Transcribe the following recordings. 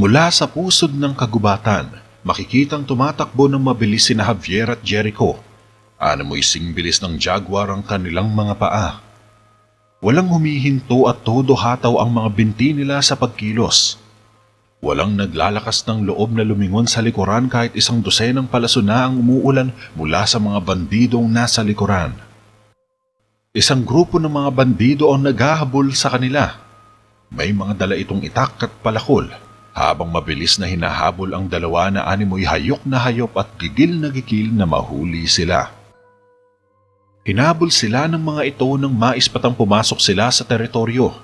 Mula sa pusod ng kagubatan, makikitang tumatakbo ng mabilis sina Javier at Jericho. Mo'y singbilis ng jaguar ang kanilang mga paa. Walang humihinto at todo hataw ang mga binti nila sa pagkilos. Walang naglalakas ng loob na lumingon sa likuran kahit isang dosenang palaso na ang umuulan mula sa mga bandidong nasa likuran. Isang grupo ng mga bandido ang naghahabol sa kanila. May mga dala itong itak at palakol, habang mabilis na hinahabol ang dalawa na animoy hayok na hayop at gigil na mahuli sila. Hinabol sila ng mga ito nang maispatang pumasok sila sa teritoryo.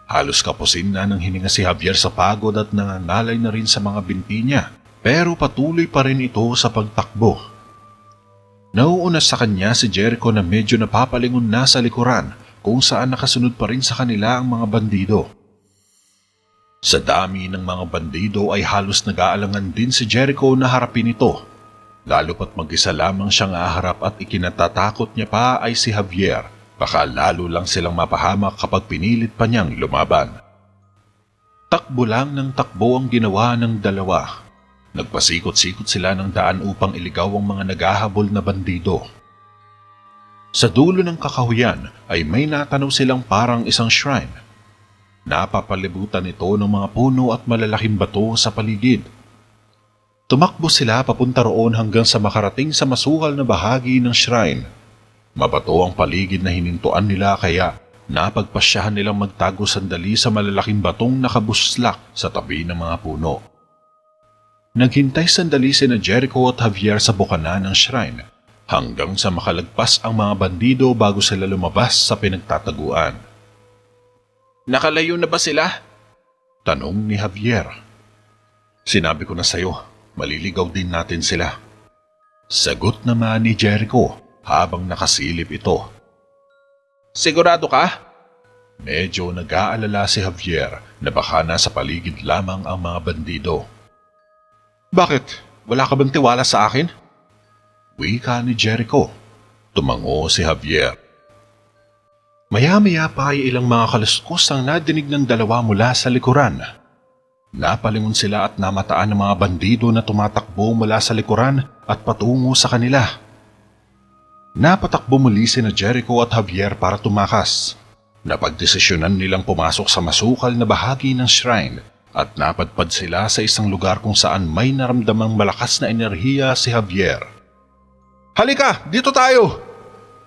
Halos kapusin na ng hininga si Javier sa pagod at nangangalay na rin sa mga binti niya, pero patuloy pa rin ito sa pagtakbo. Nauuna sa kanya si Jericho na medyo napapalingon na sa likuran kung saan nakasunod pa rin sa kanila ang mga bandido. Sa dami ng mga bandido ay halos nag-aalangan din si Jericho na harapin ito, lalo pat mag-isa lamang siyang aharap at ikinatatakot niya pa ay si Javier. Baka lalo lang silang mapahamak kapag pinilit pa niyang lumaban. Takbo lang ng takbo ang ginawa ng dalawa. Nagpasikot-sikot sila ng daan upang iligaw ang mga naghahabol na bandido. Sa dulo ng kakahuyan ay may natanaw silang parang isang shrine. Napapalibutan ito ng mga puno at malalaking bato sa paligid. Tumakbo sila papunta roon hanggang sa makarating sa masukal na bahagi ng shrine. Mabato ang paligid na hinintuan nila kaya napagpasyahan nilang magtago sandali sa malalaking batong nakabuslak sa tabi ng mga puno. Naghintay sandali sina Jericho at Javier sa bukana ng shrine hanggang sa makalagpas ang mga bandido bago sila lumabas sa pinagtataguan. "Nakalayo na ba sila?" tanong ni Javier. "Sinabi ko na sayo, maliligaw din natin sila," sagot naman ni Jericho habang nakasilip ito. "Sigurado ka?" Medyo nag-aalala si Javier na baka nasa paligid lamang ang mga bandido. "Bakit? Wala ka bang tiwala sa akin?" wika ni Jericho. Tumango si Javier. Maya-maya pa ay ilang mga kaluskos ang nadinig ng dalawa mula sa likuran. Napalingon sila at namataan ng mga bandido na tumatakbo mula sa likuran at patungo sa kanila. Napatakbo muli sina Jericho at Javier para tumakas. Napagdesisyonan nilang pumasok sa masukal na bahagi ng shrine at napadpad sila sa isang lugar kung saan may naramdamang malakas na enerhiya si Javier. "Halika, dito tayo!"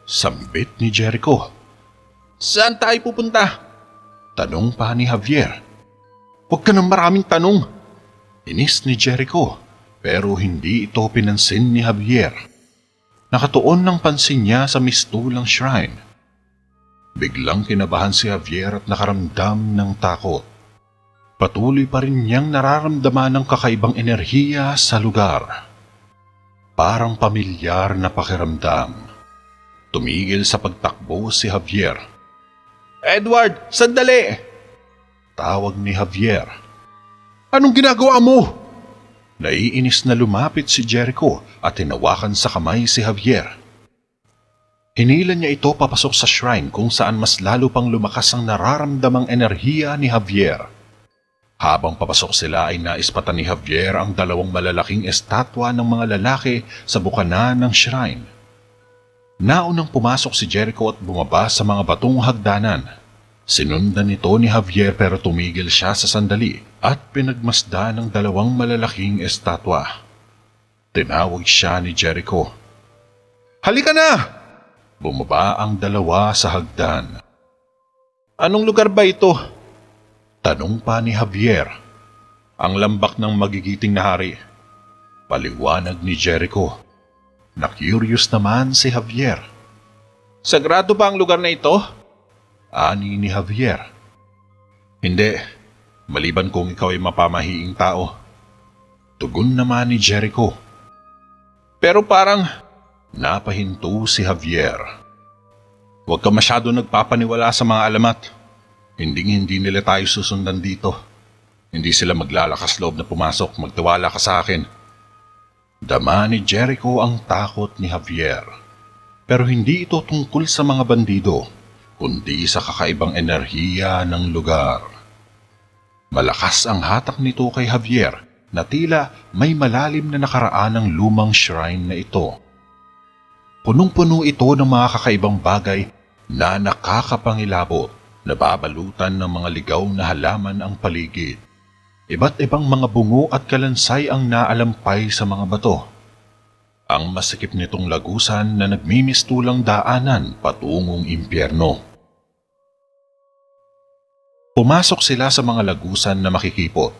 sambit ni Jericho. "Saan tayo pupunta?" tanong pa ni Javier. "Huwag ka ng maraming tanong," inis ni Jericho, pero hindi ito pinansin ni Javier. Nakatuon ng pansin niya sa mistulang shrine. Biglang kinabahan si Javier at nakaramdam ng takot. Patuloy pa rin niyang nararamdaman ng kakaibang enerhiya sa lugar. Parang pamilyar na pakiramdam. Tumigil sa pagtakbo si Javier. "Edward, sandali!" tawag ni Javier. "Anong ginagawa mo?" Naiinis na lumapit si Jericho at hinawakan sa kamay si Javier. Hinilan niya ito papasok sa shrine kung saan mas lalo pang lumakas ang nararamdamang enerhiya ni Javier. Habang papasok sila ay naispatan ni Javier ang dalawang malalaking estatwa ng mga lalaki sa bukana ng shrine. Naunang pumasok si Jericho at bumaba sa mga batong hagdanan. Sinundan ito ni Javier pero tumigil siya sa sandali at pinagmasdan ng dalawang malalaking estatwa. Tinawag siya ni Jericho. "Halika na!" Bumaba ang dalawa sa hagdan. "Anong lugar ba ito?" tanong pa ni Javier. "Ang lambak ng magigiting na hari," paliwanag ni Jericho. Na-curious naman si Javier. "Sagrado ba ang lugar na ito?" ani ni Javier. "Hindi, maliban kung ikaw ay mapamahiing tao," tugon naman ni Jericho. "Pero parang..." napahinto si Javier. "Huwag ka masyado nagpapaniwala sa mga alamat. Hindi nila tayo susundan dito. Hindi sila maglalakas loob na pumasok, magtiwala ka sa akin." Dama ni Jericho ang takot ni Javier. Pero hindi ito tungkol sa mga bandido, kundi sa kakaibang enerhiya ng lugar. Malakas ang hatak nito kay Javier na tila may malalim na nakaraan ng lumang shrine na ito. Punong-puno ito ng mga kakaibang bagay na nakakapangilabot, nababalutan ng mga ligaw na halaman ang paligid. Iba't ibang mga bungo at kalansay ang naalampay sa mga bato. Ang masikip nitong lagusan na nagmimistulang daanan patungong impyerno. Pumasok sila sa mga lagusan na makikipot.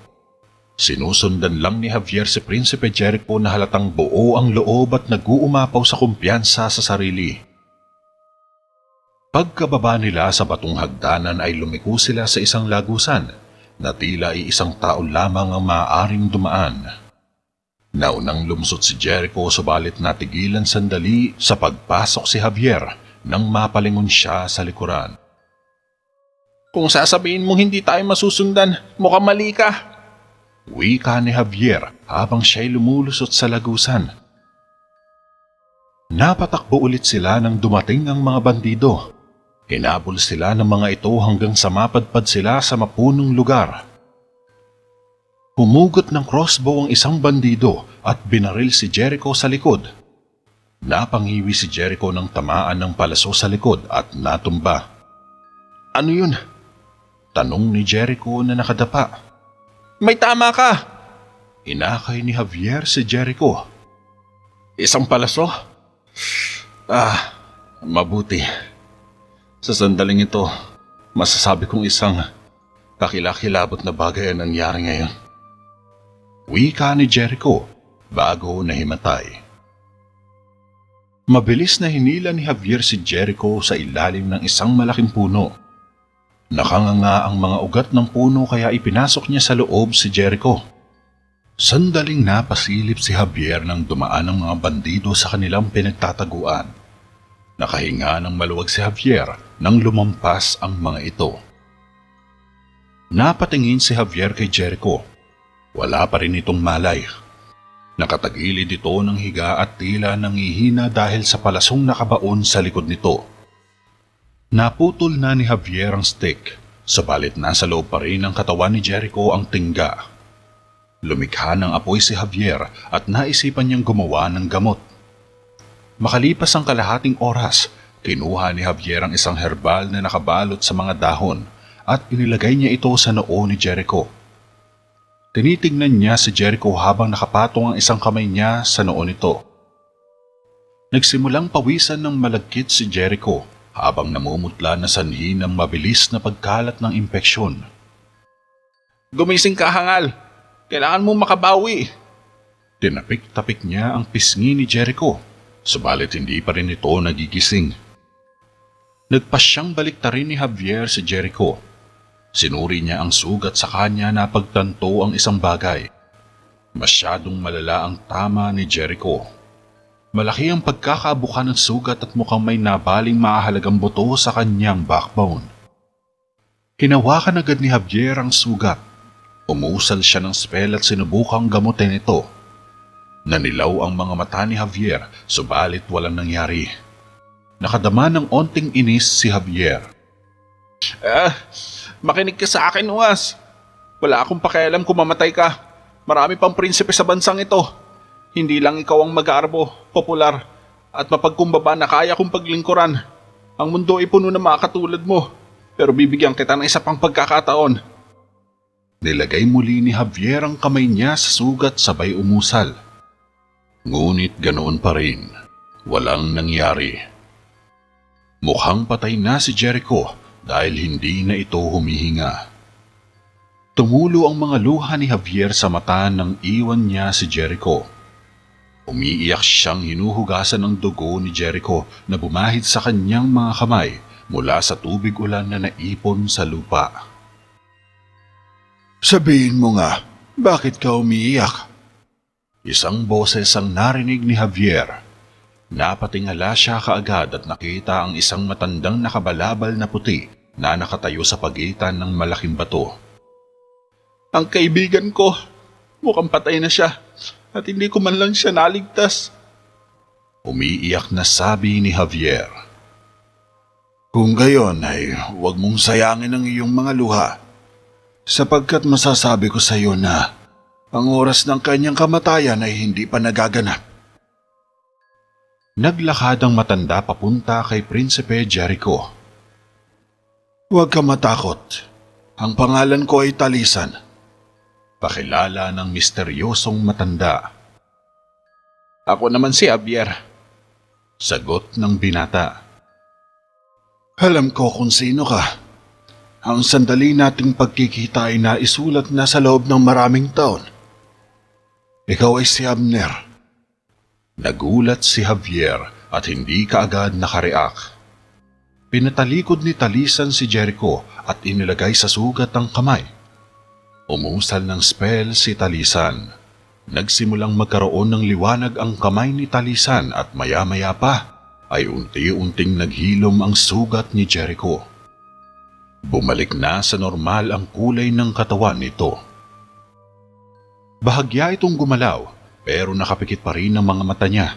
Sinusundan lang ni Javier si Prinsipe Jericho na halatang buo ang loob at nag-uumapaw sa kumpiyansa sa sarili. Pagkababa nila sa batong hagdanan ay lumiko sila sa isang lagusan na tila ay isang tao lamang ang maaaring dumaan. Naunang lumsot si Jericho subalit natigilan sandali sa pagpasok si Javier nang mapalingon siya sa likuran. Kung sasabihin mong hindi tayo masusundan, mukhang mali ka. Wika ni Javier habang siya'y lumulusot sa lagusan. Napatakbo ulit sila nang dumating ang mga bandido. Hinabol sila ng mga ito hanggang sa mapadpad sila sa mapunong lugar. Humugot ng crossbow ang isang bandido at binaril si Jericho sa likod. Napangiwi si Jericho ng tamaan ng palaso sa likod at natumba. Ano yun? Tanong ni Jericho na nakadapa. May tama ka! Inakay ni Javier si Jericho. Isang palaso? Mabuti. Sa sandaling ito, masasabi kong isang kakilakilabot na bagay ang nangyari ngayon. Wika ni Jericho bago nahimatay. Mabilis na hinila ni Javier si Jericho sa ilalim ng isang malaking puno. Nakanganga ang mga ugat ng puno kaya ipinasok niya sa loob si Jericho. Sandaling napasilip si Javier nang dumaan ang mga bandido sa kanilang pinagtataguan. Nakahinga ng maluwag si Javier nang lumampas ang mga ito. Napatingin si Javier kay Jericho. Wala pa rin itong malay. Nakatagilid ito ng higa at tila nangihina dahil sa palasong nakabaon sa likod nito. Naputol na ni Javier ang stick, sabalit nasa loob pa rin ng katawan ni Jericho ang tingga. Lumikha ng apoy si Javier at naisipan niyang gumawa ng gamot. Makalipas ang kalahating oras, kinuha ni Javier ang isang herbal na nakabalot sa mga dahon at inilagay niya ito sa noo ni Jericho. Tinitingnan niya si Jericho habang nakapatong ang isang kamay niya sa noo nito. Nagsimulang pawisan ng malagkit si Jericho habang namumutla na sanhi ng mabilis na pagkalat ng impeksyon. Gumising ka, hangal! Kailangan mo makabawi! Tinapik-tapik niya ang pisngi ni Jericho, subalit hindi pa rin ito nagigising. Nagpasyang baliktarin ni Javier si Jericho. Sinuri niya ang sugat sa kanya na pagtanto ang isang bagay. Masyadong malala ang tama ni Jericho. Malaki ang pagkakabuka ng sugat at mukhang may nabaling mahalagang buto sa kanyang backbone. Hinawakan agad ni Javier ang sugat. Umusal siya ng spell at sinubukang gamutin ito. Nanilaw ang mga mata ni Javier, subalit walang nangyari. Nakadama ng onting inis si Javier. Makinig ka sa akin, Uwas. Wala akong pakialam kung mamatay ka. Marami pang prinsipe sa bansang ito. Hindi lang ikaw ang mag-aarbo, popular, at mapagkumbaba na kaya kong paglingkuran. Ang mundo ay puno ng mga katulad mo, pero bibigyan kita ng isa pang pagkakataon. Nilagay muli ni Javier ang kamay niya sa sugat sabay umusal. Ngunit ganoon pa rin, walang nangyari. Mukhang patay na si Jericho dahil hindi na ito humihinga. Tumulo ang mga luha ni Javier sa mata nang iwan niya si Jericho. Umiiyak siyang hinuhugasan ng dugo ni Jericho na bumahid sa kanyang mga kamay mula sa tubig ulan na naipon sa lupa. Sabihin mo nga, bakit ka umiiyak? Isang boses ang narinig ni Javier. Napatingala siya kaagad at nakita ang isang matandang nakabalabal na puti na nakatayo sa pagitan ng malaking bato. Ang kaibigan ko, mukhang patay na siya. At hindi ko man lang siya naligtas. Umiiyak na sabi ni Javier. Kung gayon ay huwag mong sayangin ang iyong mga luha. Sapagkat masasabi ko sa iyo na ang oras ng kanyang kamatayan ay hindi pa nagaganap. Naglakad ang matanda papunta kay Prinsipe Jericho. Huwag ka matakot. Ang pangalan ko ay Talisan. Pakilala ng misteryosong matanda. Ako naman si Javier. Sagot ng binata. Alam ko kung sino ka. Ang sandali nating pagkikita ay naisulat na sa loob ng maraming taon. Ikaw ay si Abner. Nagulat si Javier at hindi kaagad nakareak. Pinatalikod ni Talisan si Jericho at inilagay sa sugat ang kamay. Umusal ng spell si Talisan. Nagsimulang magkaroon ng liwanag ang kamay ni Talisan at maya-maya pa ay unti-unting naghilom ang sugat ni Jericho. Bumalik na sa normal ang kulay ng katawan nito. Bahagya itong gumalaw pero nakapikit pa rin ang mga mata niya.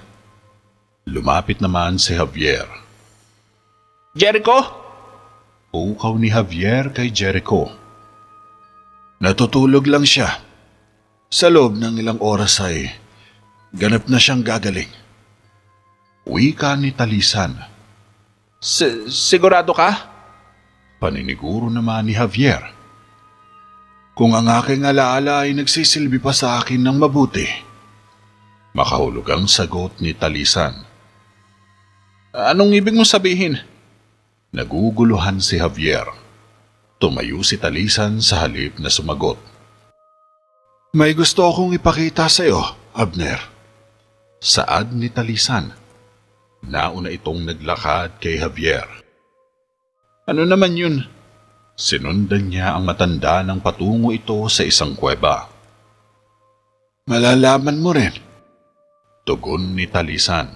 Lumapit naman si Javier. Jericho? Pukaw ni Javier kay Jericho. Natutulog lang siya. Sa loob ng ilang oras ay ganap na siyang gagaling. Wika ni Talisan. Sigurado ka? Paniniguro naman ni Javier. Kung ang aking alaala ay nagsisilbi pa sa akin ng mabuti. Makahulog ang sagot ni Talisan. Anong ibig mong sabihin? Naguguluhan si Javier. Tumayo si Talisan sa halip na sumagot. May gusto akong ipakita sa iyo, Abner. Saad ni Talisan. Nauna itong naglakad kay Javier. Ano naman yun? Sinundan niya ang matanda ng patungo ito sa isang kuweba. Malalaman mo rin. Tugon ni Talisan.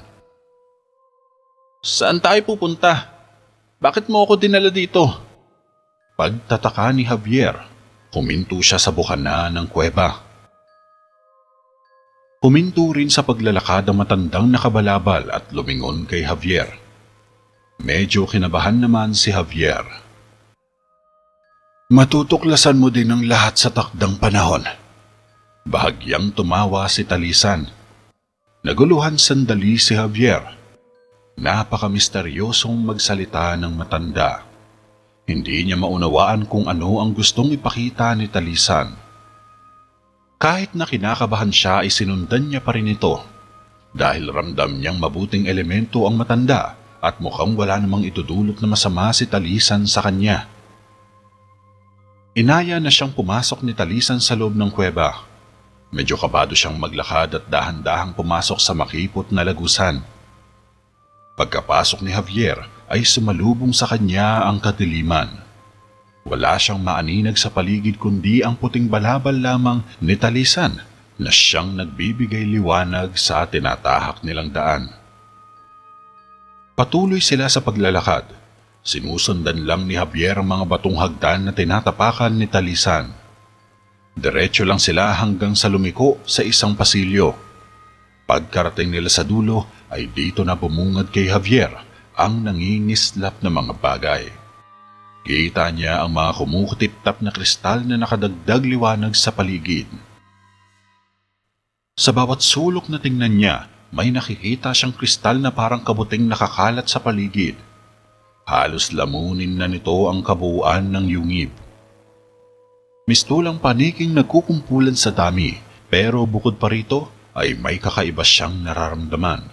Saan tayo pupunta? Bakit mo ako dinala dito? Pagtataka ni Javier, huminto siya sa bukana ng kuweba. Huminto rin sa paglalakad ang matandang nakabalabal at lumingon kay Javier. Medyo kinabahan naman si Javier. Matutuklasan mo din ang lahat sa takdang panahon. Bahagyang tumawa si Talisan. Naguluhan sandali si Javier. Napaka-misteryosong magsalita ng matanda. Hindi niya maunawaan kung ano ang gustong ipakita ni Talisan. Kahit na kinakabahan siya ay sinundan niya pa rin ito. Dahil ramdam niyang mabuting elemento ang matanda at mukhang wala namang itudulot na masama si Talisan sa kanya. Inaya na siyang pumasok ni Talisan sa loob ng kuweba. Medyo kabado siyang maglakad at dahan-dahang pumasok sa makipot na lagusan. Pagkapasok ni Javier ay sumalubong sa kanya ang kadiliman. Wala siyang maaninag sa paligid kundi ang puting balabal lamang ni Talisan na siyang nagbibigay liwanag sa tinatahak nilang daan. Patuloy sila sa paglalakad. Sinusundan lang ni Javier ang mga batong hagdan na tinatapakan ni Talisan. Diretso lang sila hanggang sa lumiko sa isang pasilyo. Pagkarating nila sa dulo ay dito na bumungad kay Javier ang nangingislap na mga bagay. Kita niya ang mga kumukutip-tap na kristal na nakadagdag liwanag sa paligid. Sa bawat sulok na tingnan niya, may nakikita siyang kristal na parang kabuting nakakalat sa paligid. Halos lamunin na nito ang kabuuan ng yungib. Mistulang paniking nagkukumpulan sa dami, pero bukod pa rito ay may kakaiba siyang nararamdaman.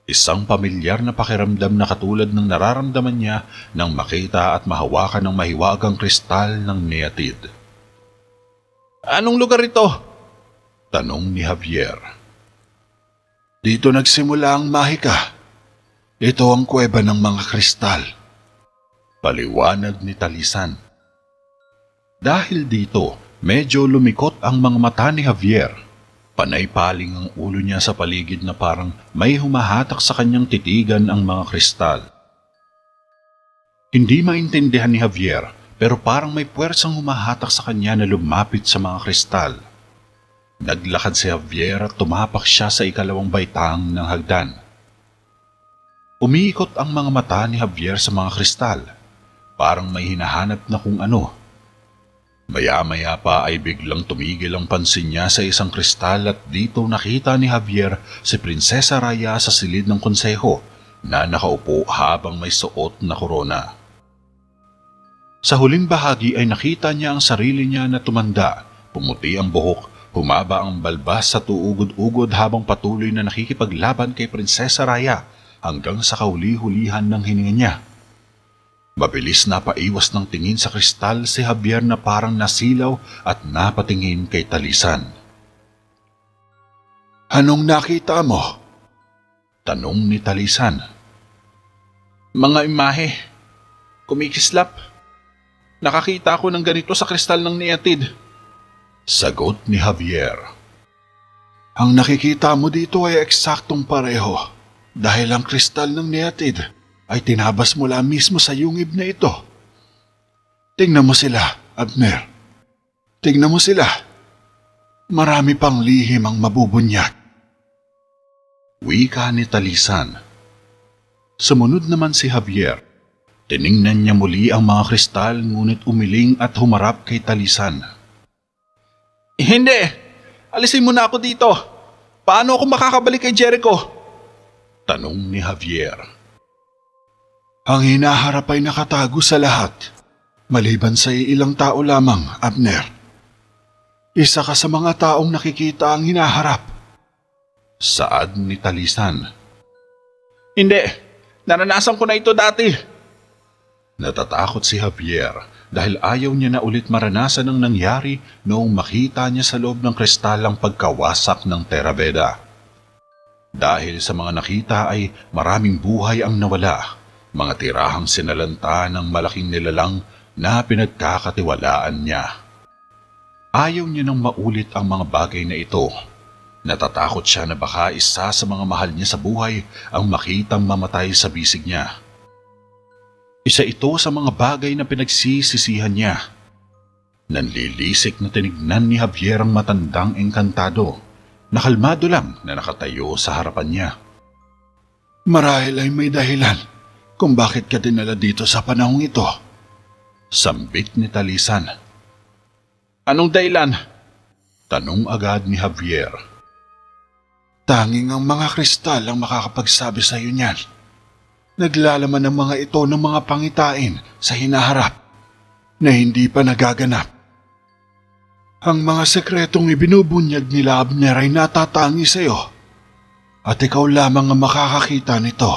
Isang pamilyar na pakiramdam na katulad ng nararamdaman niya nang makita at mahawakan ng mahiwagang kristal ng neatid. Anong lugar ito? Tanong ni Javier. Dito nagsimula ang mahika. Ito ang kuweba ng mga kristal. Paliwanag ni Talisan. Dahil dito, medyo lumikot ang mga mata ni Javier. Panay-paling ang ulo niya sa paligid na parang may humahatak sa kanyang titigan ang mga kristal. Hindi maintindihan ni Javier pero parang may puwersang humahatak sa kanya na lumapit sa mga kristal. Naglakad si Javier at tumapak siya sa ikalawang baitang ng hagdan. Umiikot ang mga mata ni Javier sa mga kristal. Parang may hinahanap na kung ano. Maya-maya pa ay biglang tumigil ang pansin niya sa isang kristal at dito nakita ni Javier si Prinsesa Raya sa silid ng konseho na nakaupo habang may suot na korona. Sa huling bahagi ay nakita niya ang sarili niya na tumanda, pumuti ang buhok, humaba ang balbas sa tuugod-ugod habang patuloy na nakikipaglaban kay Prinsesa Raya hanggang sa kauli-hulihan ng hininga niya. Mabilis na paiwas ng tingin sa kristal si Javier na parang nasilaw at napatingin kay Talisan. "Anong nakita mo?" tanong ni Talisan. Mga imahe. Kumikislap. Nakakita ako ng ganito sa kristal ng Neatid. Sagot ni Javier. "Ang nakikita mo dito ay eksaktong pareho dahil ang kristal ng Neatid ay tinabas mula mismo sa yungib na ito. Tingnan mo sila, Abner. Tingnan mo sila. Marami pang lihim ang mabubunyag." Wika ni Talisan. Sumunod naman si Javier. Tiningnan niya muli ang mga kristal ngunit umiling at humarap kay Talisan. Hindi! Alisin mo na ako dito. Paano ako makakabalik kay Jericho? Tanong ni Javier. "Ang hinaharap ay nakatago sa lahat, maliban sa ilang tao lamang, Abner. Isa ka sa mga taong nakikita ang hinaharap." Saad ni Talisan. Hindi, naranasan ko na ito dati. Natatakot si Javier dahil ayaw niya na ulit maranasan ang nangyari noong makita niya sa loob ng kristal ang pagkawasak ng Terraveda. Dahil sa mga nakita ay maraming buhay ang nawala. Mga tirahang sinalanta ng malaking nilalang na pinagkakatiwalaan niya. Ayaw niya nang maulit ang mga bagay na ito. Natatakot siya na baka isa sa mga mahal niya sa buhay ang makitang mamatay sa bisig niya. Isa ito sa mga bagay na pinagsisisihan niya. Nanlilisik na tinignan ni Javier ang matandang engkantado. Nakalmado lang na nakatayo sa harapan niya. "Marahil ay may dahilan kung bakit ka dinala dito sa panahong ito," sambit ni Talisan. Anong dahilan? Tanong agad ni Javier. "Tanging ang mga kristal ang makakapagsabi sa iyo niyan. Naglalaman ng mga ito ng mga pangitain sa hinaharap na hindi pa nagaganap. Ang mga sekretong ibinubunyag nila Abner ay natatangi sa iyo at ikaw lamang ang makakakita nito.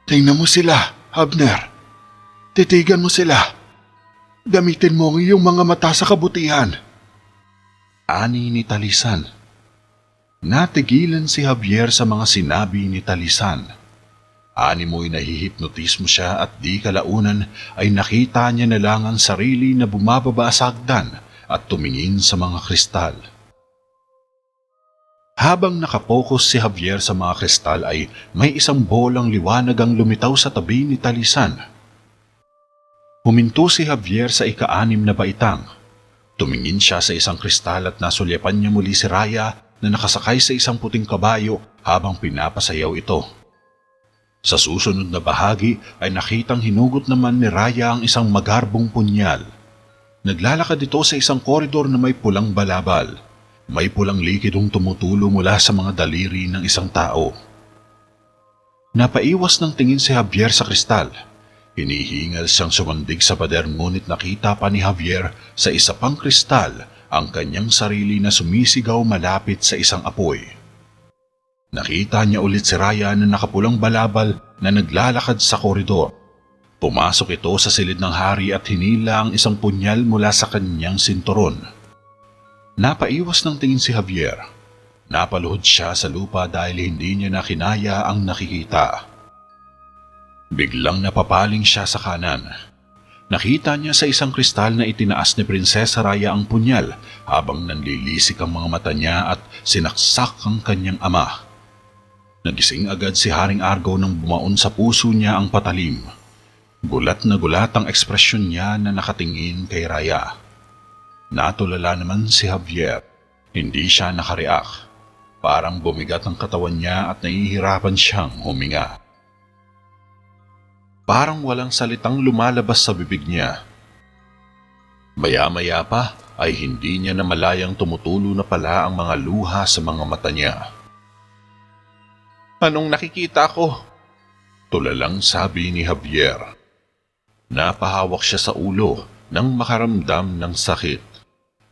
Tingnan mo sila, Abner. Titigan mo sila. Gamitin mo ang iyong mga mata sa kabutihan." Ani ni Talisan. Natigilan si Javier sa mga sinabi ni Talisan. Ani mo'y nahihipnotismo siya at di kalaunan ay nakita niya na lang ang sarili na bumababa sa hagdan at tumingin sa mga kristal. Habang nakapokus si Javier sa mga kristal ay may isang bolang liwanag ang lumitaw sa tabi ni Talisan. Huminto si Javier sa ika-6 na baitang. Tumingin siya sa isang kristal at nasulyapan niya muli si Raya na nakasakay sa isang puting kabayo habang pinapasayaw ito. Sa susunod na bahagi ay nakitang hinugot naman ni Raya ang isang magarbong punyal. Naglalakad ito sa isang koridor na may pulang balabal. May pulang likidong tumutulo mula sa mga daliri ng isang tao. Napaiwas ng tingin si Javier sa kristal. Hinihingal siyang sumandig sa pader ngunit nakita pa ni Javier sa isa pang kristal ang kanyang sarili na sumisigaw malapit sa isang apoy. Nakita niya ulit si Raya na nakapulang balabal na naglalakad sa koridor. Pumasok ito sa silid ng hari at hinila ang isang punyal mula sa kanyang sinturon. Napaiwas ng tingin si Javier. Napaluhod siya sa lupa dahil hindi niya na kinaya ang nakikita. Biglang napapaling siya sa kanan. Nakita niya sa isang kristal na itinaas ni Prinsesa Raya ang punyal habang nanlilisik ang mga mata niya at sinaksak ang kanyang ama. Nagising agad si Haring Argo nang bumaon sa puso niya ang patalim. Gulat na gulat ang ekspresyon niya na nakatingin kay Raya. Natulala naman si Javier. Hindi siya nakareak. Parang bumigat ang katawan niya at nahihirapan siyang huminga. Parang walang salitang lumalabas sa bibig niya. Maya-maya pa ay hindi niya namalayang tumutulo na pala ang mga luha sa mga mata niya. Anong nakikita ko? Tulalang sabi ni Javier. Napahawak siya sa ulo nang makaramdam ng sakit.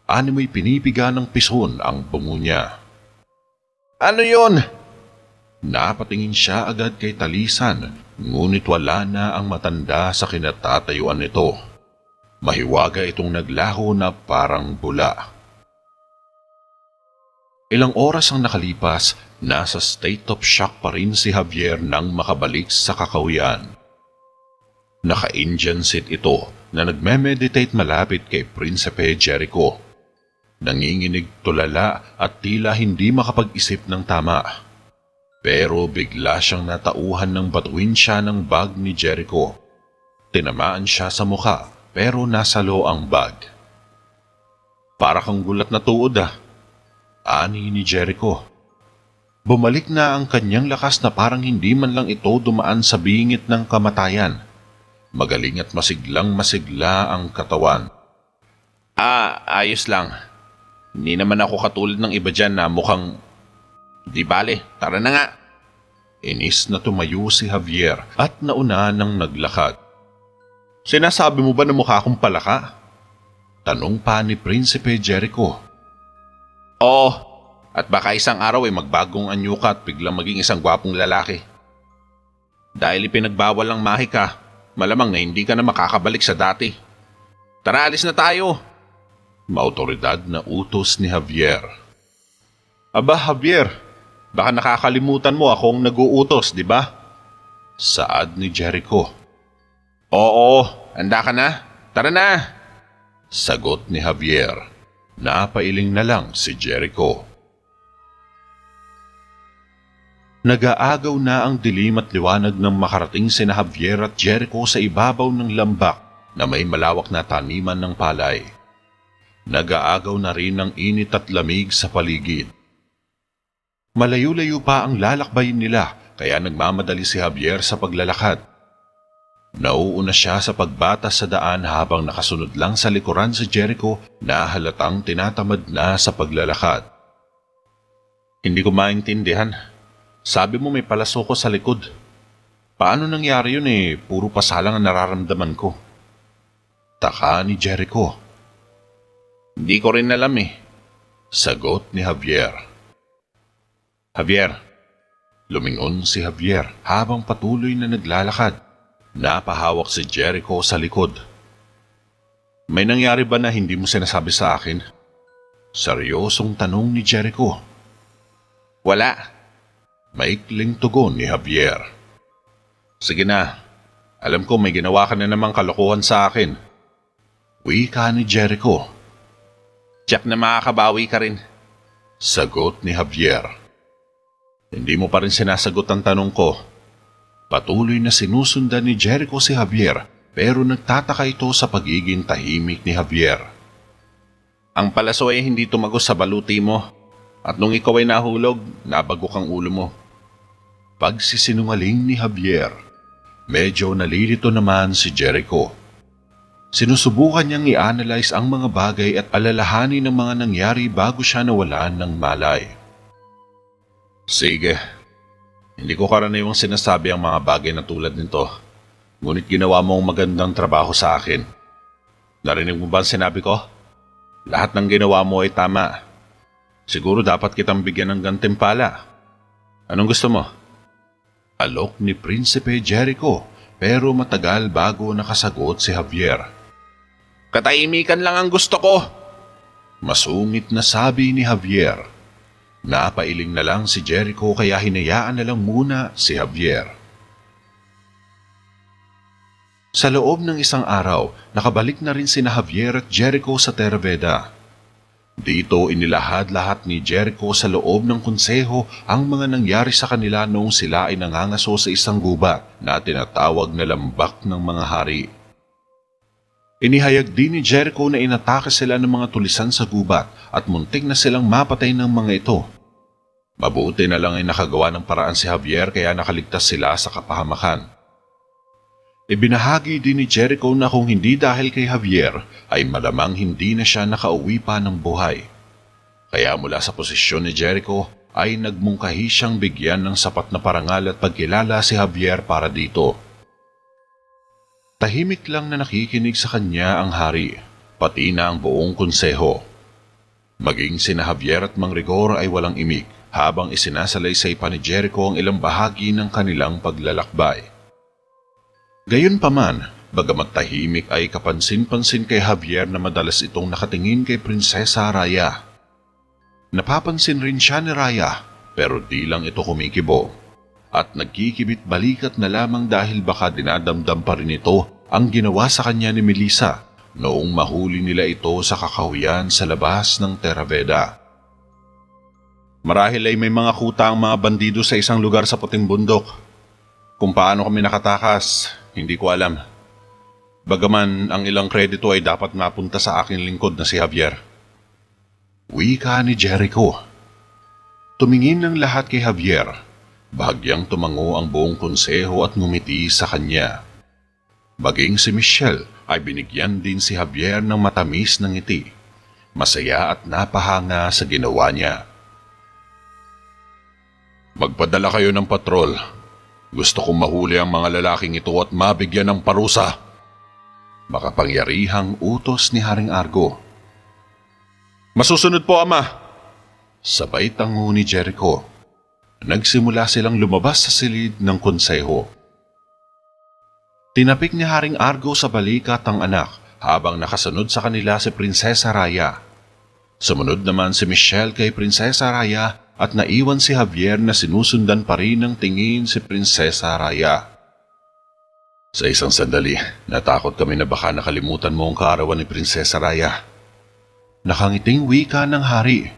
Animoy pinipiga ng pison ang bungo niya. Ano yun? Napatingin siya agad kay Talisan, ngunit wala na ang matanda sa kinatatayuan nito. Mahiwaga itong naglaho na parang bula. Ilang oras ang nakalipas, nasa state of shock pa rin si Javier nang makabalik sa kakawian. Naka-Indian seat ito na nagme-meditate malapit kay Prinsipe Jericho. Nanginginig tulala at tila hindi makapag-isip ng tama. Pero bigla siyang natauhan ng batuin siya ng bag ni Jericho. Tinamaan siya sa mukha pero nasalo ang bag. Para kang gulat na tuod ani ni Jericho. Bumalik na ang kanyang lakas na parang hindi man lang ito dumaan sa bingit ng kamatayan. Magaling at masiglang masigla ang katawan. Ayos lang. Hindi naman ako katulad ng iba dyan na mukhang... Di bale, tara na nga. Inis na tumayo si Javier at nauna ng naglakad. Sinasabi mo ba na mukha akong palaka? Tanong pa ni Prinsipe Jericho. Oo, at baka isang araw ay magbagong anyo ka at biglang maging isang gwapong lalaki. Dahil ipinagbawal ang mahika, malamang na hindi ka na makakabalik sa dati. Tara, alis na tayo. Maautoridad na utos ni Javier. Aba, Javier, baka nakakalimutan mo akong nag-uutos, di ba? Saad ni Jericho. Oo, handa ka na? Tara na! Sagot ni Javier. Napailing na lang si Jericho. Nag-aagaw na ang dilim at liwanag nang makarating sina Javier at Jericho sa ibabaw ng lambak na may malawak na taniman ng palay. Nag-aagaw na rin ang init at lamig sa paligid. Malayo-layo pa ang lalakbayin nila kaya nagmamadali si Javier sa paglalakad. Nauuna siya sa pagbatas sa daan habang nakasunod lang sa likuran si Jericho na halatang tinatamad na sa paglalakad. Hindi ko maintindihan. Sabi mo may palaso ko sa likod. Paano nangyari yun puro pasalang ang nararamdaman ko? Taka ni Jericho. Hindi ko rin alam Sagot ni Javier. Javier. Lumingon si Javier habang patuloy na naglalakad. Napahawak si Jericho sa likod. May nangyari ba na hindi mo sinasabi sa akin? Seryosong tanong ni Jericho. Wala. Maikling tugon ni Javier. Sige na. Alam ko may ginawa ka na namang kalokohan sa akin. Wika ni Jericho. Tiyak na makakabawi ka rin. Sagot ni Javier. Hindi mo pa rin sinasagot ang tanong ko. Patuloy na sinusundan ni Jericho si Javier pero nagtataka ito sa pagiging tahimik ni Javier. Ang palaso ay hindi tumagos sa baluti mo at nung ikaw ay nahulog, nabagok ang ulo mo. Pagsisinungaling ni Javier. Medyo nalilito naman si Jericho. Sinusubukan niyang i-analyze ang mga bagay at alalahanin ng mga nangyari bago siya nawalan ng malay. Sige. Hindi ko karaniwang sinasabi ang mga bagay na tulad nito. Ngunit ginawa mo ang magandang trabaho sa akin. Narinig mo ba ang sinabi ko? Lahat ng ginawa mo ay tama. Siguro dapat kitang bigyan ng gantimpala. Anong gusto mo? Alok ni Prinsipe Jericho pero matagal bago nakasagot si Javier. Katahimikan lang ang gusto ko. Masungit na sabi ni Javier. Napailing na lang si Jericho kaya hinayaan na lang muna si Javier. Sa loob ng isang araw, nakabalik na rin sina Javier at Jericho sa Terveda. Dito inilahad lahat ni Jericho sa loob ng konseho ang mga nangyari sa kanila noong sila ay nangangaso sa isang gubat na tinatawag na lambak ng mga hari. Inihayag din ni Jericho na inatake sila ng mga tulisan sa gubat at muntik na silang mapatay ng mga ito. Mabuti na lang ay nakagawa ng paraan si Javier kaya nakaligtas sila sa kapahamakan. Ibinahagi din ni Jericho na kung hindi dahil kay Javier ay malamang hindi na siya nakauwi pa ng buhay. Kaya mula sa posisyon ni Jericho ay nagmungkahi siyang bigyan ng sapat na parangal at pagkilala si Javier para dito. Tahimik lang na nakikinig sa kanya ang hari, pati na ang buong konseho. Maging sina Javier at Mang Rigor ay walang imik habang isinasalaysay pa ni Jericho ang ilang bahagi ng kanilang paglalakbay. Gayunpaman, bagamat tahimik ay kapansin-pansin kay Javier na madalas itong nakatingin kay Prinsesa Raya. Napapansin rin siya ni Raya pero di lang ito kumikibo at nagkikibit balikat na lamang dahil baka dinadamdam pa rin ito ang ginawa sa kanya ni Melissa noong mahuli nila ito sa kakahuyan sa labas ng Terraveda. Marahil ay may mga kuta ang mga bandido sa isang lugar sa puting bundok. Kung paano kami nakatakas, hindi ko alam. Bagaman ang ilang kredito ay dapat napunta sa aking lingkod na si Javier. Wika ni Jericho. Tumingin ng lahat kay Javier. Bahagyang tumango ang buong konseho at ngumiti sa kanya. Maging si Michelle ay binigyan din si Javier ng matamis na ngiti. Masaya at napahanga sa ginawa niya. Magpadala kayo ng patrol. Gusto kong mahuli ang mga lalaking ito at mabigyan ng parusa. Makapangyarihang utos ni Haring Argo. Masusunod po, Ama. Sabay tango ni Jericho. Nagsimula silang lumabas sa silid ng konseho. Tinapik ni Haring Argo sa balikat ang anak habang nakasunod sa kanila si Prinsesa Raya. Sumunod naman si Michelle kay Prinsesa Raya at naiwan si Javier na sinusundan pa rin ng tingin si Prinsesa Raya. Sa isang sandali, natakot kami na baka nakalimutan mo ang kaarawan ni Prinsesa Raya. Nakangiting wika ng hari.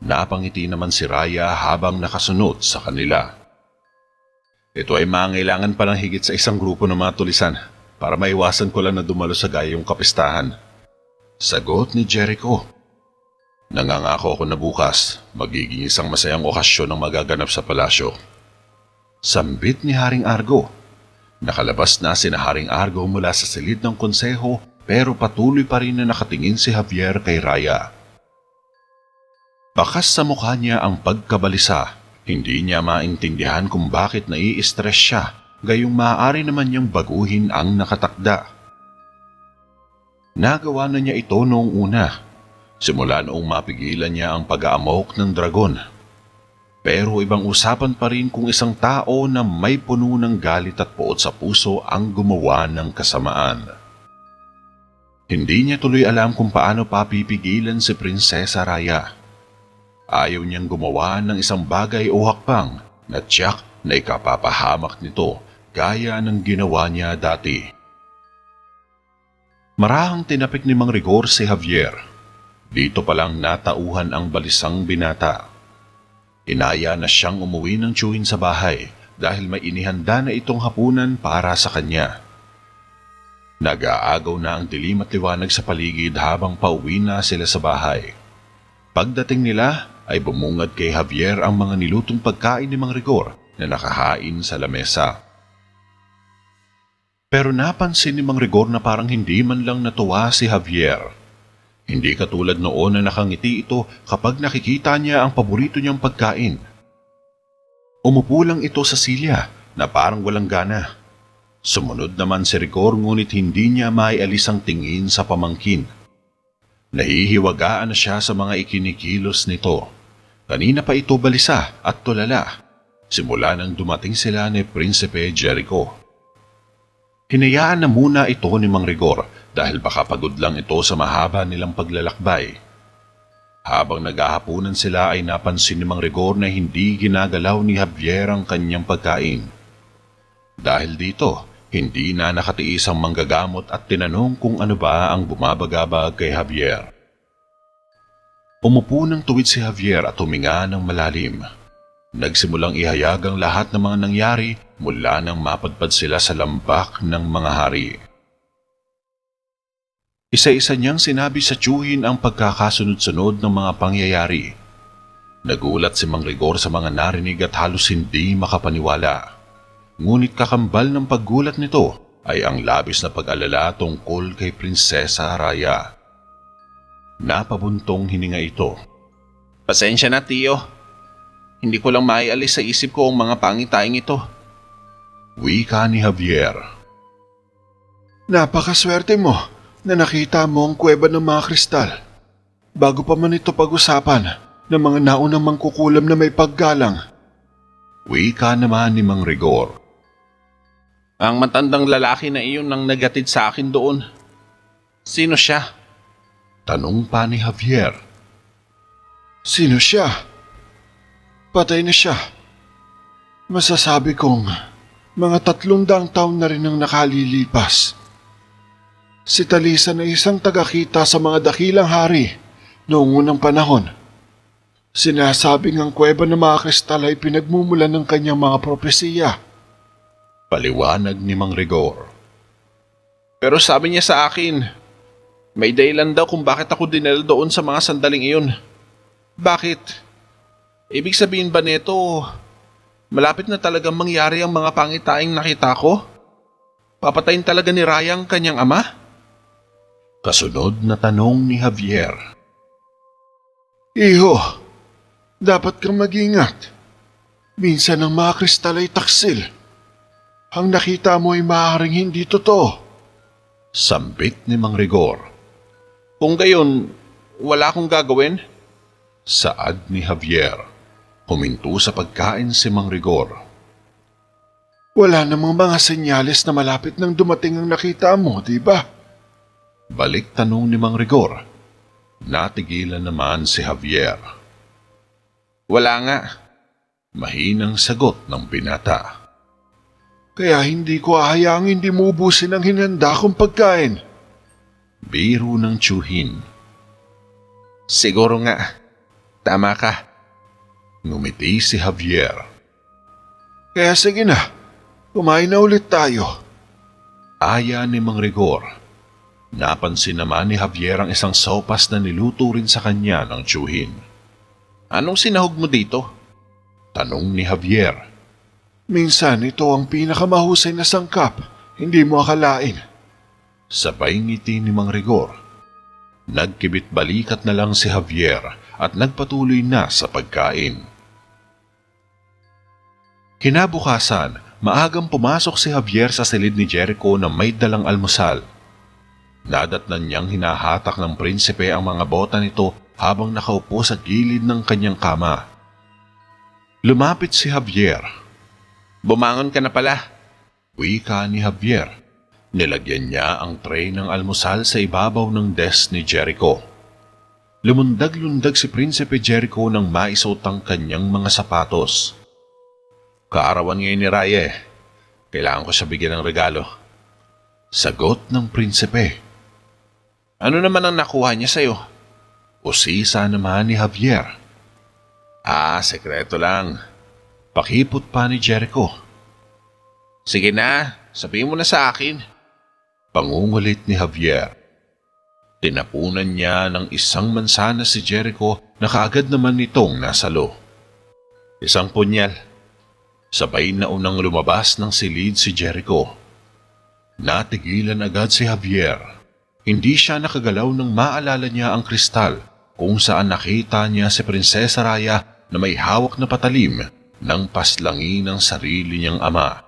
Napangiti naman si Raya habang nakasunod sa kanila. Ito ay mangailangan pa ng higit sa isang grupo ng mga tulisan para maiwasan ko lang na dumalo sa gayong kapistahan. Sagot ni Jericho. Nangangako ako na bukas, magiging isang masayang okasyon ang magaganap sa palasyo. Sambit ni Haring Argo. Nakalabas na sina Haring Argo mula sa silid ng konseho pero patuloy pa rin na nakatingin si Javier kay Raya. Bakas sa mukha niya ang pagkabalisa, hindi niya maintindihan kung bakit nai-stress siya, gayong maaari naman niyang baguhin ang nakatakda. Nagawa na niya ito noong una. Simula noong mapigilan niya ang pag-aamok ng dragon. Pero ibang usapan pa rin kung isang tao na may puno ng galit at poot sa puso ang gumawa ng kasamaan. Hindi niya tuloy alam kung paano papipigilan si Prinsesa Raya. Ayaw niyang gumawa ng isang bagay o hakbang na tiyak na ikapapahamak nito gaya ng ginawa niya dati. Marahang tinapik ni Mang Rigor si Javier. Dito palang natauhan ang balisang binata. Inaya na siyang umuwi ng tiyuhin sa bahay dahil may inihanda na itong hapunan para sa kanya. Nag-aagaw na ang dilim at liwanag sa paligid habang pauwi na sila sa bahay. Pagdating nila ay bumungad kay Javier ang mga nilutong pagkain ni Mang Rigor na nakahain sa lamesa. Pero napansin ni Mang Rigor na parang hindi man lang natuwa si Javier. Hindi katulad noon na nakangiti ito kapag nakikita niya ang paborito niyang pagkain. Umupo lang ito sa silya na parang walang gana. Sumunod naman si Rigor ngunit hindi niya maialis ang tingin sa pamangkin. Nahihiwagaan na siya sa mga ikinikilos nito. Kanina pa ito balisa at tulala. Simula nang dumating sila ni Prinsipe Jericho. Hinayaan na muna ito ni Mang Rigor dahil baka pagod lang ito sa mahaba nilang paglalakbay. Habang naghahapunan sila ay napansin ni Mang Rigor na hindi ginagalaw ni Javier ang kanyang pagkain. Dahil dito, hindi na nakatiis ang manggagamot at tinanong kung ano ba ang bumabagabag kay Javier. Umupo ng tuwid si Javier at huminga ng malalim. Nagsimulang ihayag ang lahat ng mga nangyari mula nang mapadpad sila sa lambak ng mga hari. Isa-isa niyang sinabi sa tiyuhin ang pagkakasunod-sunod ng mga pangyayari. Nagulat si Mang Rigor sa mga narinig at halos hindi makapaniwala. Ngunit kakambal ng paggulat nito ay ang labis na pag-alala tungkol kay Prinsesa Raya. Napabuntong hininga ito. Pasensya na, Tio. Hindi ko lang maialis sa isip ko ang mga pangitaing ito. Wika ni Javier. Napakaswerte mo na nakita mo ang kuweba ng mga kristal. Bago pa man ito pag-usapan ng mga naunang mangkukulam na may paggalang. Wika naman ni Mang Rigor. Ang matandang lalaki na iyon ang nagatid sa akin doon. Sino siya? Tanong pa ni Javier. Sino siya? Patay na siya. Masasabi kong mga 300 taon na rin ang nakalilipas. Si Talisa na isang tagakita sa mga dakilang hari noong unang panahon. Sinasabing ang kuweba ng mga kristal ay pinagmumulan ng kanyang mga propesiya. Paliwanag ni Mang Rigor. Pero sabi niya sa akin, may dahilan daw kung bakit ako dinala doon sa mga sandaling iyon. Bakit? Ibig sabihin ba nito, malapit na talagang mangyari ang mga pangitaing nakita ko? Papatayin talaga ni Raya ang kanyang ama? Kasunod na tanong ni Javier. Iho, dapat kang mag-ingat. Minsan ang mga kristal ay taksil. Ang nakita mo ay maaaring hindi totoo. Sambit ni Mang Rigor. Kung gayon, wala akong gagawin? Saad ni Javier. Huminto sa pagkain si Mang Rigor. Wala namang mga senyales na malapit nang dumating ang nakita mo, di ba? Balik tanong ni Mang Rigor. Natigilan naman si Javier. Wala nga. Mahinang sagot ng binata. Kaya hindi ko hahayaang hindi mo ubusin ang hinanda kong pagkain. Biro ng tiyuhin. Siguro nga. Tama ka. Ngumiti si Javier. Kaya sige na, kumain na ulit tayo. Aya ni Mang Rigor. Napansin naman ni Javier ang isang sopas na niluto rin sa kanya ng tiyuhin. Anong sinahog mo dito? Tanong ni Javier. Minsan ito ang pinakamahusay na sangkap, hindi mo akalain. Sabay ngiti ni Mang Rigor. Nagkibit balikat na lang si Javier at nagpatuloy na sa pagkain. Kinabukasan, maagang pumasok si Javier sa silid ni Jericho na may dalang almusal. Nadatnan niyang hinahatak ng prinsipe ang mga bota nito habang nakaupo sa gilid ng kanyang kama. Lumapit si Javier. Bumangon ka na pala. Wika ni Javier. Nilagyan niya ang tray ng almusal sa ibabaw ng desk ni Jericho. Lumundag-lundag si Prinsipe Jericho nang maisuot ang kanyang mga sapatos. Kaarawan ngayon ni Raya eh. Kailangan ko siya bigyan ng regalo. Sagot ng prinsipe. Ano naman ang nakuha niya sa'yo? Usisa naman ni Javier. Sekreto lang. Pakipot pa ni Jericho. Sige na, sabihin mo na sa akin. Pangungulit ni Javier. Tinapunan niya ng isang mansanas si Jericho na kaagad naman nitong nasalo. Isang punyal. Sabay na unang lumabas ng silid si Jericho. Natigilan agad si Javier. Hindi siya nakagalaw nang maalala niya ang kristal kung saan nakita niya si Prinsesa Raya na may hawak na patalim ng paslangi ng sarili niyang ama.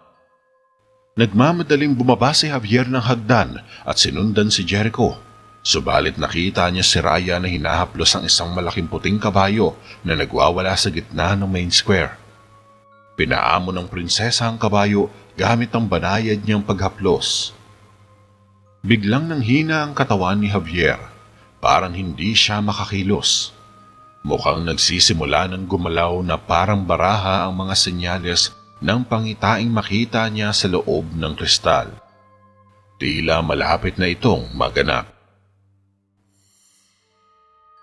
Nagmamadaling bumaba si Javier ng hagdan at sinundan si Jericho. Subalit nakita niya si Raya na hinahaplos ang isang malaking puting kabayo na nagwawala sa gitna ng main square. Pinaamo ng prinsesa ang kabayo gamit ang banayad niyang paghaplos. Biglang nanghina ang katawan ni Javier. Parang hindi siya makakilos. Mukhang nagsisimula ng gumalaw na parang baraha ang mga senyales ng pangitaing makita niya sa loob ng kristal. Tila malapit na itong maganap.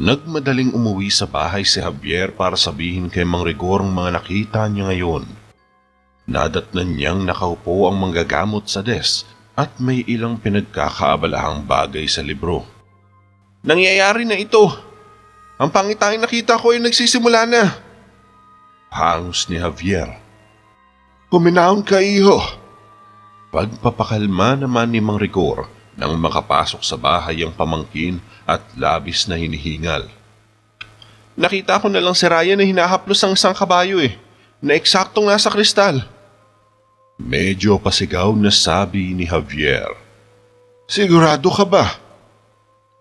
Nagmadaling umuwi sa bahay si Javier para sabihin kay Mang Rigor ang mga nakita niya ngayon. Nadatnan niyang nakaupo ang manggagamot sa desk at may ilang pinagkakaabalahang bagay sa libro. Nangyayari na ito. Ang pangitaing nakita ko ay nagsisimula na. Hangos ni Javier. Huminahon ka, iho. Pagpapakalma naman ni Mang Rigor nang makapasok sa bahay ang pamangkin at labis na hinihingal. Nakita ko na lang si Raya na hinahaplos ang isang kabayo na eksaktong nasa kristal. Medyo pasigaw na sabi ni Javier. Sigurado ka ba?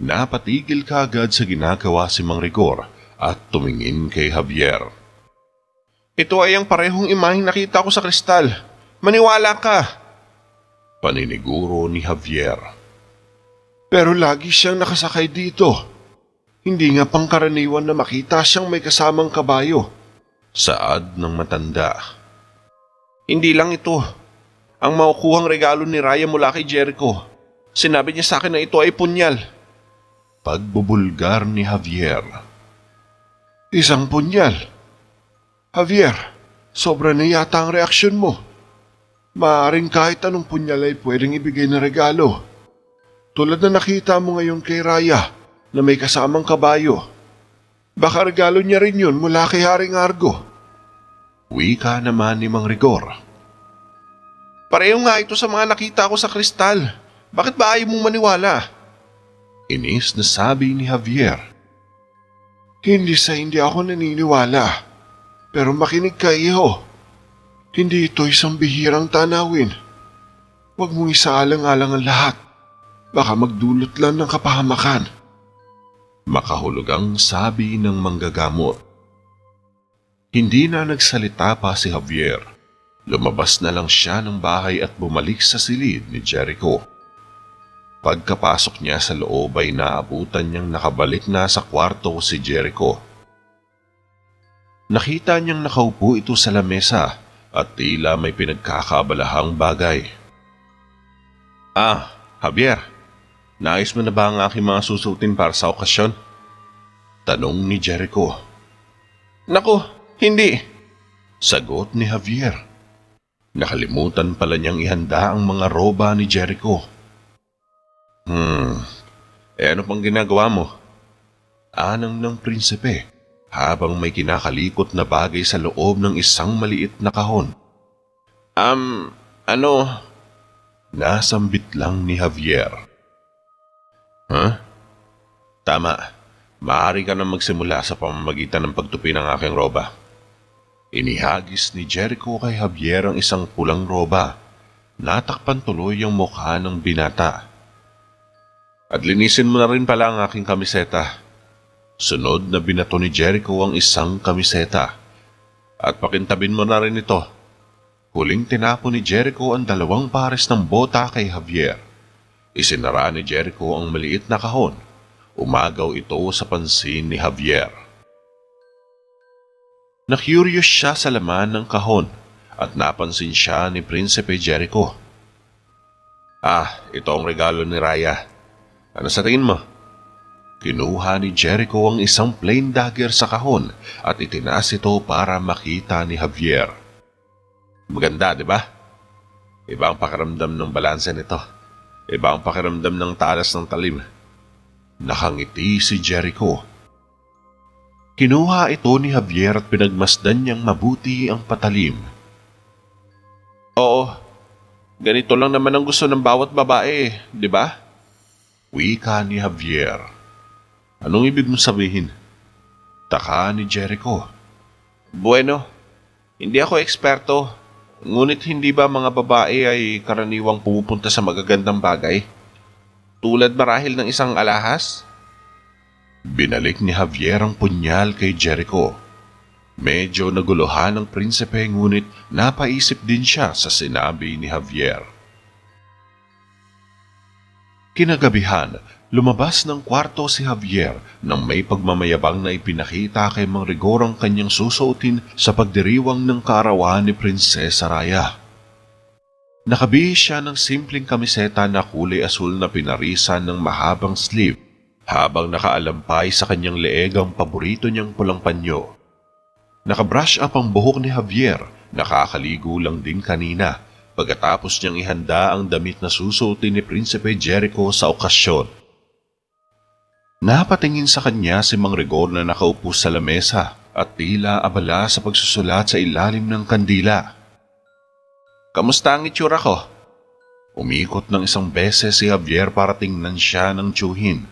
Napatigil kaagad sa ginagawa si Mang Rigor at tumingin kay Javier. Ito ay ang parehong imaheng nakita ko sa kristal. Maniwala ka! Paniniguro ni Javier. Pero lagi siyang nakasakay dito. Hindi nga pangkaraniwan na makita siyang may kasamang kabayo. Saad ng matanda. Hindi lang ito. Ang makukuhang regalo ni Raya mula kay Jericho. Sinabi niya sa akin na ito ay punyal. Pagbubulgar ni Javier. Isang punyal. Javier, sobra na yata ang reaksyon mo. Maaaring kahit anong punyal ay pwedeng ibigay na regalo. Tulad na nakita mo ngayon kay Raya na may kasamang kabayo. Baka regalo niya rin yun mula kay Haring Argo. Wika naman ni Mang Rigor. Pareho nga ito sa mga nakita ko sa kristal. Bakit ba ayaw mong maniwala? Inis na sabi ni Javier. Hindi ako naniniwala. Pero makinig ka, iho. Hindi ito isang bihirang tanawin. Huwag mong isaalang-alang ang lahat. Baka magdulot lang ng kapahamakan. Makahulugang sabi ng manggagamot. Hindi na nagsalita pa si Javier. Lumabas na lang siya ng bahay at bumalik sa silid ni Jericho. Pagkapasok niya sa loob ay naabutan niyang nakabalik na sa kwarto si Jericho. Nakita niyang nakaupo ito sa lamesa at tila may pinagkakabalahang bagay. Javier, naayos mo na ba ang aking mga susutin para sa okasyon? Tanong ni Jericho. Naku, hindi. Sagot ni Javier. Nakalimutan pala niyang ihanda ang mga roba ni Jericho. Ano pang ginagawa mo? Anang ng prinsipe habang may kinakalikot na bagay sa loob ng isang maliit na kahon. Nasambit lang ni Javier. Tama. Maaari ka na magsimula sa pamamagitan ng pagtupi ng aking roba. Inihagis ni Jericho kay Javier ang isang pulang roba. Natakpan tuloy ang mukha ng binata. At linisin mo na rin pala ang aking kamiseta. Sunod na binato ni Jericho ang isang kamiseta. At pakintabin mo na rin ito. Huling tinapo ni Jericho ang 2 pares ng bota kay Javier. Isinara ni Jericho ang maliit na kahon. Umagaw ito sa pansin ni Javier. Na-curious siya sa laman ng kahon at napansin siya ni Prinsipe Jericho. Ito ang regalo ni Raya. Ano sa tingin mo? Kinuha ni Jericho ang isang plain dagger sa kahon at itinaas ito para makita ni Javier. Maganda, di ba? Iba ang pakiramdam ng balanse nito. Iba ang pakiramdam ng talas ng talim. Nakangiti si Jericho. Kinuha ito ni Javier at pinagmasdan niyang mabuti ang patalim. Oo, ganito lang naman ang gusto ng bawat babae, di ba? Wika ni Javier. Anong ibig mong sabihin? Taka ni Jericho. Bueno, hindi ako eksperto. Ngunit hindi ba mga babae ay karaniwang pumupunta sa magagandang bagay? Tulad marahil ng isang alahas? Binalik ni Javier ang punyal kay Jericho. Medyo naguluhan ang prinsipe ngunit napaisip din siya sa sinabi ni Javier. Kinagabihan, lumabas ng kwarto si Javier nang may pagmamayabang na ipinakita kay Mang Rigor ang kanyang susuotin sa pagdiriwang ng kaarawan ni Prinsesa Raya. Nakabihis siya ng simpleng kamiseta na kulay asul na pinarisan ng mahabang sleeve habang nakaalampay sa kanyang leeg ang paborito niyang pulang panyo. Nakabrush up ang buhok ni Javier, nakakaligo lang din kanina pagkatapos niyang ihanda ang damit na susuotin ni Prinsipe Jericho sa okasyon. Napatingin sa kanya si Mang Rigor na nakaupo sa lamesa at tila abala sa pagsusulat sa ilalim ng kandila. Kamusta ang itsura ko? Umikot ng isang beses si Javier para tingnan siya ng tiyuhin.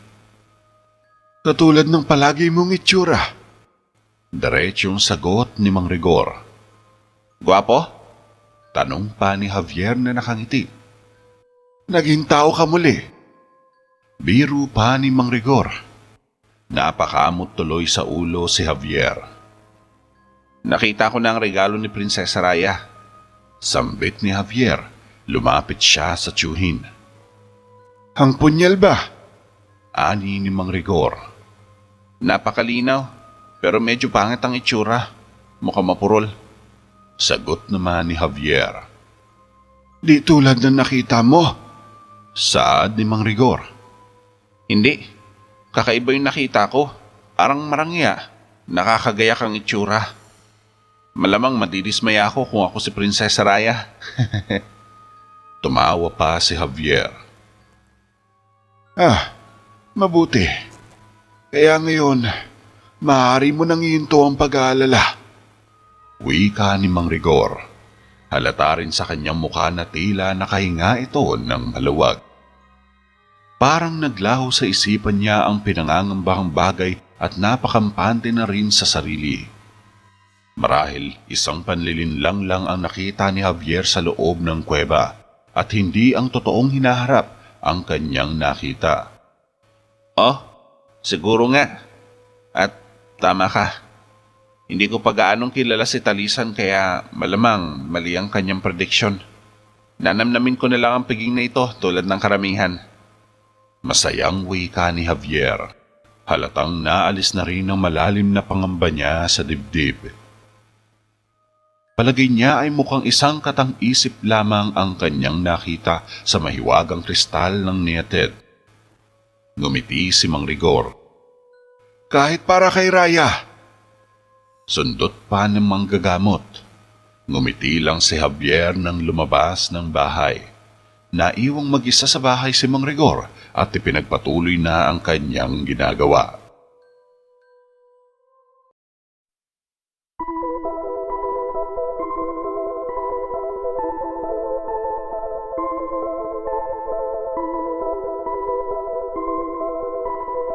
Katulad ng palagi mong itsura. Diretsyong sagot ni Mang Rigor. Gwapo? Tanong pa ni Javier na nakangiti. Naging tao ka muli. Biro pa ni Mang Rigor. Napakamot tuloy sa ulo si Javier. Nakita ko na ang regalo ni Prinsesa Raya. Sambit ni Javier, lumapit siya sa tiyuhin. Ang punyal ba? Ani ni Mang Rigor. Napakalinaw, pero medyo pangit ang itsura. Mukhang mapurol. Sagot naman ni Javier. Di tulad na nakita mo. Saad ni Mang Rigor. Hindi. Kakaiba yung nakita ko. Parang marangya. Nakakagayak ang itsura. Malamang madidismaya ako kung ako si Prinsesa Raya. Tumawa pa si Javier. Mabuti. Kaya ngayon, maaari mo nang ihinto ang pag-aalala. Wika ni Mang Rigor. Halata rin sa kanyang mukha na tila nakahinga ito ng maluwag. Parang naglaho sa isipan niya ang pinangangambahang bagay at napakampante na rin sa sarili. Marahil isang panlilinlang lang ang nakita ni Javier sa loob ng kuweba at hindi ang totoong hinaharap ang kanyang nakita. Oh, siguro nga. At tama ka. Hindi ko pa gaanong kilala si Talisan kaya malamang mali ang kanyang prediksyon. Nanamnamin ko na lang ang piging na ito tulad ng karamihan. Masayang wika ni Javier. Halatang naalis na rin ang malalim na pangamba niya sa dibdib. Palagay niya ay mukhang isang katang-isip lamang ang kanyang nakita sa mahiwagang kristal ng Neated. Ngumiti si Mang Rigor. Kahit para kay Raya. Sundot pa ng manggagamot. Ngumiti lang si Javier nang lumabas ng bahay. Naiwang mag-isa sa bahay si Mang Rigor at ipinagpatuloy na ang kanyang ginagawa.